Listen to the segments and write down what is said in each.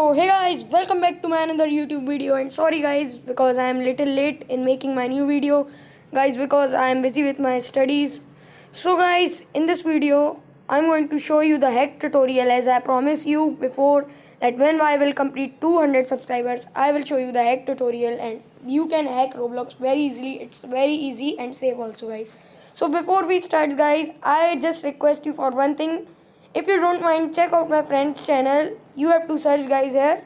So hey guys, welcome back to my another YouTube video, and sorry guys because I am little late in making my new video guys because I am busy with my studies. So guys, in this video I'm going to show you the hack tutorial as I promised you before that when I will complete 200 subscribers I will show you the hack tutorial and you can hack Roblox very easily. It's very easy and safe also guys. So before we start guys, I just request you for one thing. If you don't mind, check out my friend's channel. You have to search guys here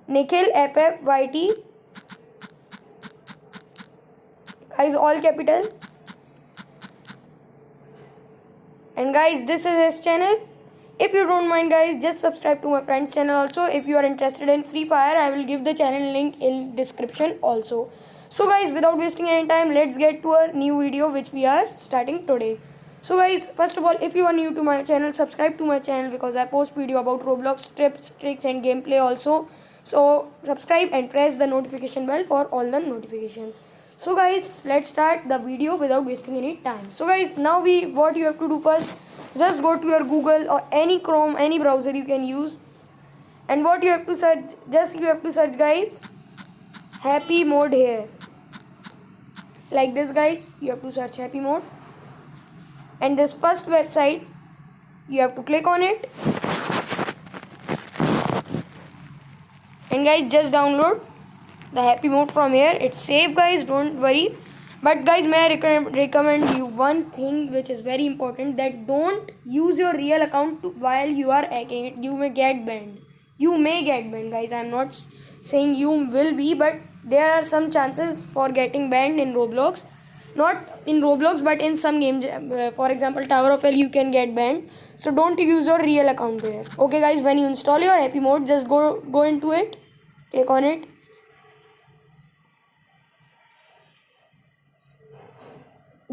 Nikhil FFYT, guys, all capital, and guys this is his channel. If you don't mind guys, just subscribe to my friend's channel also. If you are interested in Free Fire, I will give the channel link in description also. So guys, without wasting any time, let's get to our new video which we are starting today. So guys, first of all, if you are new to my channel, subscribe to my channel because I post video about Roblox tips, tricks and gameplay also. So subscribe and press the notification bell for all the notifications. So guys, let's start the video without wasting any time. So guys, now what you have to do first, just go to your Google or any Chrome, any browser you can use. And what you have to search, you have to search guys, happy mode here. Like this guys, you have to search happy mode. And this first website, you have to click on it. And guys, just download the happy mode from here. It's safe guys, don't worry. But guys, may I recommend you one thing which is very important, that don't use your real account while you are hacking it. You may get banned. You may get banned guys. I'm not saying you will be, but there are some chances for getting banned in Roblox. Not in Roblox but in some games, for example Tower of Hell, you can get banned. So don't use your real account there. Okay guys, when you install your happy mode, just go into it, click on it.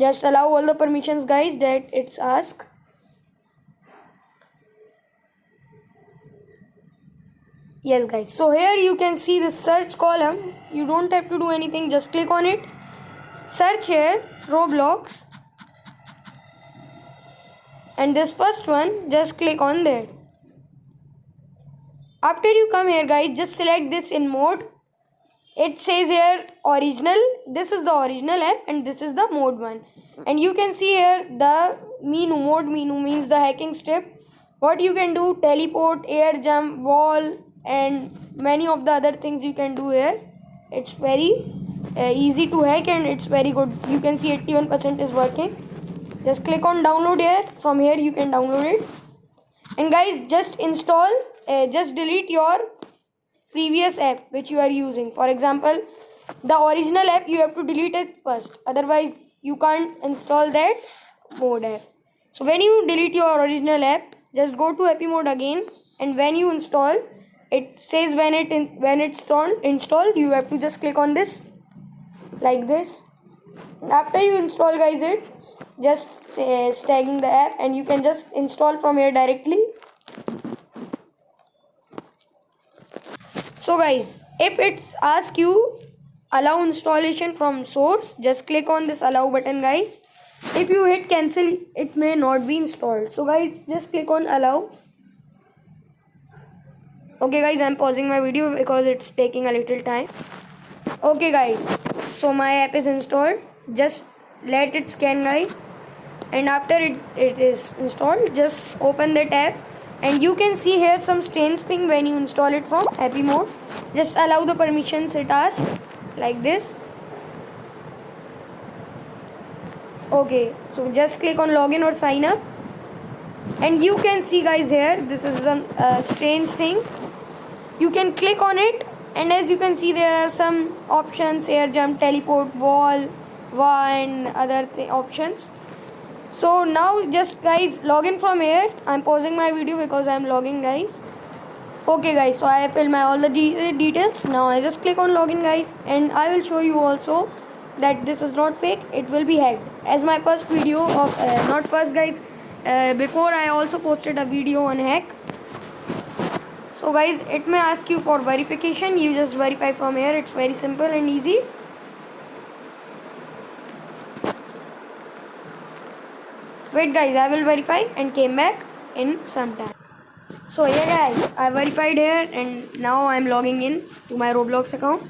Just allow all the permissions guys that it's asked. Yes guys, so here you can see the search column. You don't have to do anything, just click on it. Search here Roblox, and this first one, just click on there. After you come here guys, just select this in mode. It says here original. This is the original app and this is the mode one. And you can see here the mode menu means the hacking strip. What you can do, teleport, air jump, wall and many of the other things you can do here. It's very easy to hack and it's very good. You can see 81% is working. Just click on download here. From here you can download it. And guys, just install, just delete your previous app which you are using. For example, the original app, you have to delete it first, otherwise you can't install that mode app. So when you delete your original app, just go to happy mode again, and when you install, it says when it's installed, you have to just click on this like this. After you install guys, it's just tagging the app and you can just install from here directly. So guys, if it's ask you allow installation from source, just click on this allow button guys. If you hit cancel, it may not be installed. So guys, just click on allow. Okay guys, I'm pausing my video because it's taking a little time. Okay guys, so my app is installed. Just let it scan guys, and after it is installed, just open the tab. And you can see here some strange thing when you install it from happy mode. Just allow the permissions it asks like this. Okay, so just click on login or sign up, and you can see guys here this is a strange thing. You can click on it, and as you can see there are some options, air jump, teleport, wall, and other options. So now just guys log in from here. I'm pausing my video because I'm logging guys. Okay guys, so I have filled my all the details. Now I just click on login guys, and I will show you also that this is not fake, it will be hacked. As my first video of not first guys, before I also posted a video on hack. So guys, it may ask you for verification. You just verify from here. It's very simple and easy. Wait guys, I will verify and came back in some time. So yeah guys, I verified here and now I'm logging in to my Roblox account.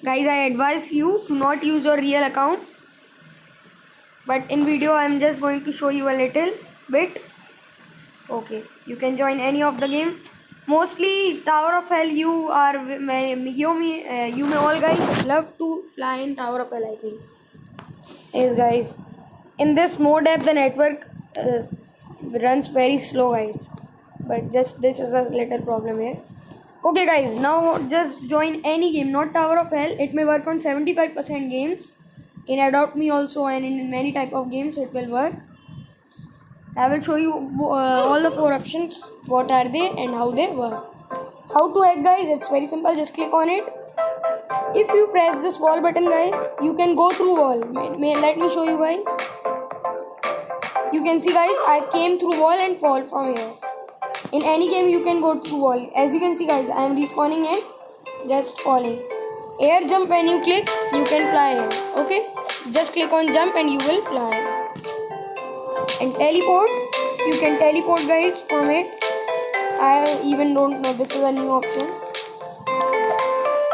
Guys, I advise you to not use your real account. But in video I'm just going to show you a little bit. Okay, you can join any of the game. Mostly Tower of Hell you may all guys love to fly in Tower of Hell, I think. Yes guys, in this mode app the network runs very slow guys, but just this is a little problem here. Okay guys, now just join any game, not Tower of Hell. It may work on 75% games. In Adopt Me also, and in many type of games it will work. I will show you all the 4 options, what are they and how they work. How to hack guys, it's very simple, just click on it. If you press this wall button guys, you can go through wall. Let me show you guys. You can see guys, I came through wall and fall from here. In any game you can go through wall. As you can see guys, I am respawning and just falling. Air jump, when you click, you can fly here. Okay, just click on jump and you will fly. And teleport, you can teleport guys from it. I even don't know, this is a new option.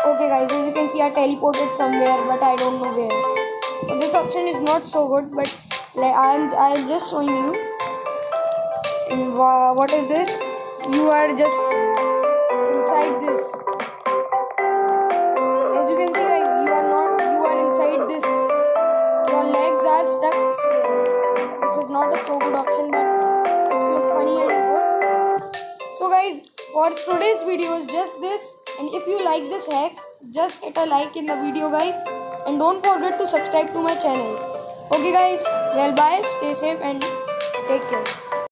Okay guys, as you can see I teleported somewhere, but I don't know where. So this option is not so good, but I'm just showing you. And what is this? You are just inside this. As you can see guys, you are inside this. Your legs are stuck there. This is not a so good option, but it's look funny and good. So guys, for today's video is just this, and if you like this hack, just hit a like in the video guys, and don't forget to subscribe to my channel. Okay guys, well bye, stay safe and take care.